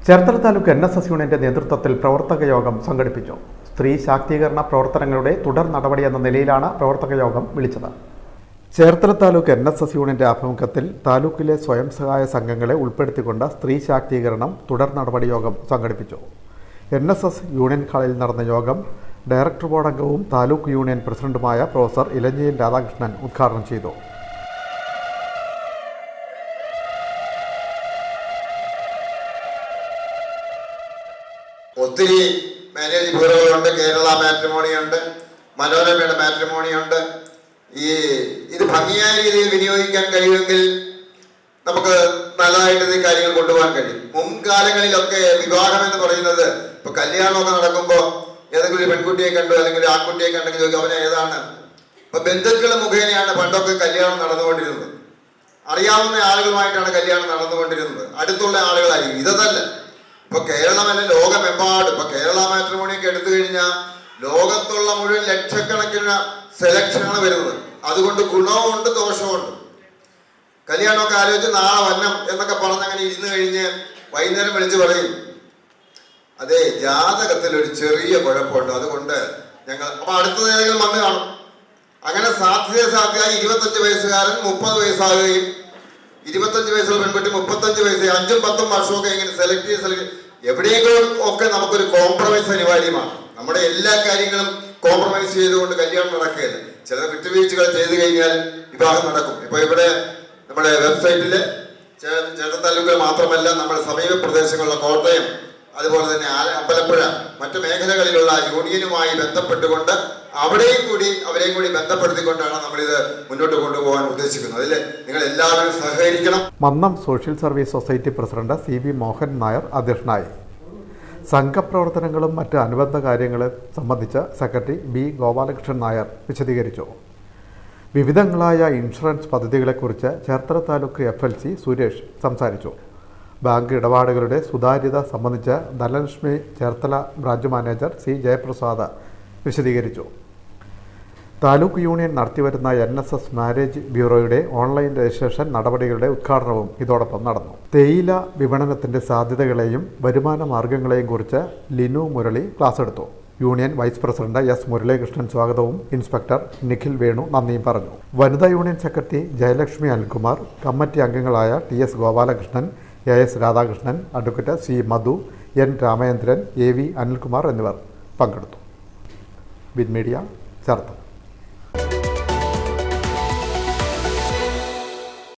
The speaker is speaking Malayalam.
ചേർത്തല താലൂക്ക് NSS യൂണിയന്റെ നേതൃത്വത്തിൽ പ്രവർത്തക യോഗം സംഘടിപ്പിച്ചു. സ്ത്രീ ശാക്തീകരണ പ്രവർത്തനങ്ങളുടെ തുടർ നടപടി എന്ന നിലയിലാണ് പ്രവർത്തക യോഗം വിളിച്ചത്. ചേർത്തല താലൂക്ക് NSS യൂണിയന്റെ ആഭിമുഖ്യത്തിൽ താലൂക്കിലെ സ്വയം സഹായ സംഘങ്ങളെ ഉൾപ്പെടുത്തിക്കൊണ്ട് സ്ത്രീ ശാക്തീകരണം തുടർ നടപടി യോഗം സംഘടിപ്പിച്ചു. NSS യൂണിയൻ ഹാളിൽ നടന്ന യോഗം ഡയറക്ടർ ബോർഡ് അംഗവും താലൂക്ക് യൂണിയൻ പ്രസിഡന്റുമായ പ്രൊഫസർ ഇലഞ്ഞിയിൽ രാധാകൃഷ്ണൻ ഉദ്ഘാടനം ചെയ്തു. ഒത്തിരി മാരേജ് ബ്യൂറോകളുണ്ട്. കേരള മാട്രിമോണിയുണ്ട്, മനോരമയുടെ മാട്രിമോണിയുണ്ട്. ഇത് ഭംഗിയായ രീതിയിൽ വിനിയോഗിക്കാൻ കഴിയുമെങ്കിൽ നമുക്ക് നല്ലതായിട്ട് ഈ കാര്യങ്ങൾ കൊണ്ടുപോകാൻ കഴിയും. മുൻകാലങ്ങളിലൊക്കെ വിവാഹം എന്ന് പറയുന്നത് ഇപ്പൊ കല്യാണമൊക്കെ നടക്കുമ്പോൾ ഏതെങ്കിലും ഒരു പെൺകുട്ടിയെ കണ്ടു അല്ലെങ്കിൽ ആൺകുട്ടിയെ കണ്ടെങ്കിൽ ചോദിക്കും അവനെ ഏതാണ്. ഇപ്പൊ ബന്ധുക്കൾ മുഖേനയാണ് പണ്ടൊക്കെ കല്യാണം നടന്നുകൊണ്ടിരുന്നത്. അറിയാവുന്ന ആളുകളുമായിട്ടാണ് കല്യാണം നടന്നുകൊണ്ടിരുന്നത്, അടുത്തുള്ള ആളുകളായിരിക്കും. ഇതല്ല, ഇപ്പൊ കേരളമല്ല ലോകമെമ്പാടും ഇപ്പൊ കേരള മാട്രിമോണിയൊക്കെ എടുത്തു കഴിഞ്ഞാൽ ലോകത്തുള്ള മുഴുവൻ ലക്ഷക്കണക്കിന് സെലക്ഷനാണ് വരുന്നത്. അതുകൊണ്ട് ഗുണവുമുണ്ട് ദോഷവുമുണ്ട്. കല്യാണമൊക്കെ ആലോചിച്ച് നാളെ വന്നം എന്നൊക്കെ പറഞ്ഞങ്ങനെ ഇരുന്ന് കഴിഞ്ഞ് വൈകുന്നേരം വിളിച്ച് പറയും അതെ ജാതകത്തിൽ ഒരു ചെറിയ കുഴപ്പമുണ്ട്, അതുകൊണ്ട് ഞങ്ങൾ അപ്പൊ അടുത്തത് ഏതെങ്കിലും വന്ന് കാണും. അങ്ങനെ സാധ്യതയായി 25 വയസ്സുകാരൻ 30 വയസ്സാകുകയും 25 വയസ്സുള്ള പെൺകുട്ടി 35 വയസ്സ് 5ഉം 10ഉം വർഷമൊക്കെ ഇങ്ങനെ സെലക്ട് ചെയ്ത് എവിടെയെങ്കിലും ഒക്കെ നമുക്കൊരു കോംപ്രമൈസ് അനിവാര്യമാണ്. നമ്മുടെ എല്ലാ കാര്യങ്ങളും കോംപ്രമൈസ് ചെയ്തുകൊണ്ട് കല്യാണം നടക്കുകയില്ല. ചില വിട്ടുവീഴ്ചകൾ ചെയ്തു കഴിഞ്ഞാൽ വിവാഹം നടക്കും. ഇപ്പൊ ഇവിടെ നമ്മുടെ വെബ്സൈറ്റില് ചേർത്തല താലൂക്കിൽ മാത്രമല്ല നമ്മുടെ സമീപ പ്രദേശങ്ങളിലെ കോട്ടയം, അതുപോലെ തന്നെ അമ്പലപ്പുഴ, മറ്റു മേഖലകളിലുള്ള യൂണിയനുമായി ബന്ധപ്പെട്ടുകൊണ്ട് അവരെയും കൂടി ബന്ധപ്പെടുത്തിക്കൊണ്ടാണ് നമ്മളിത് മുന്നോട്ട് കൊണ്ടുപോകാൻ ഉദ്ദേശിക്കുന്നത്. അതിൽ നിങ്ങൾ എല്ലാവരും സഹകരിക്കണം. Mannam social service society president CB Mohan Nair അധ്യക്ഷനായി. സംഘപ്രവർത്തനങ്ങളും മറ്റ് അനുബന്ധ കാര്യങ്ങളെ സംബന്ധിച്ച് സെക്രട്ടറി B ഗോപാലകൃഷ്ണൻ നായർ വിശദീകരിച്ചു. വിവിധങ്ങളായ ഇൻഷുറൻസ് പദ്ധതികളെക്കുറിച്ച് ചേർത്തല താലൂക്ക് FLC സുരേഷ് സംസാരിച്ചു. ബാങ്ക് ഇടപാടുകളുടെ സുതാര്യത സംബന്ധിച്ച് Dhanalakshmi Cherthala branch manager C Jayaprasad വിശദീകരിച്ചു. താലൂക്ക് യൂണിയൻ നടത്തിവരുന്ന NSS മാരേജ് ബ്യൂറോയുടെ ഓൺലൈൻ രജിസ്ട്രേഷൻ നടപടികളുടെ ഉദ്ഘാടനവും ഇതോടൊപ്പം നടന്നു. തേയില വിപണനത്തിന്റെ സാധ്യതകളെയും വരുമാന മാർഗങ്ങളെയും കുറിച്ച് ലിനു മുരളി ക്ലാസ് എടുത്തു. Union vice president S Muralikrishnan സ്വാഗതവും ഇൻസ്പെക്ടർ നിഖിൽ വേണു നന്ദിയും പറഞ്ഞു. വനിതാ union secretary Jayalakshmi Anilkumar, committee അംഗങ്ങളായ TS Gopalakrishnan, AS Radhakrishnan, advocate C Madhu, N Ramachandran, AV Anilkumar എന്നിവർ പങ്കെടുത്തു. Win media Cherthala.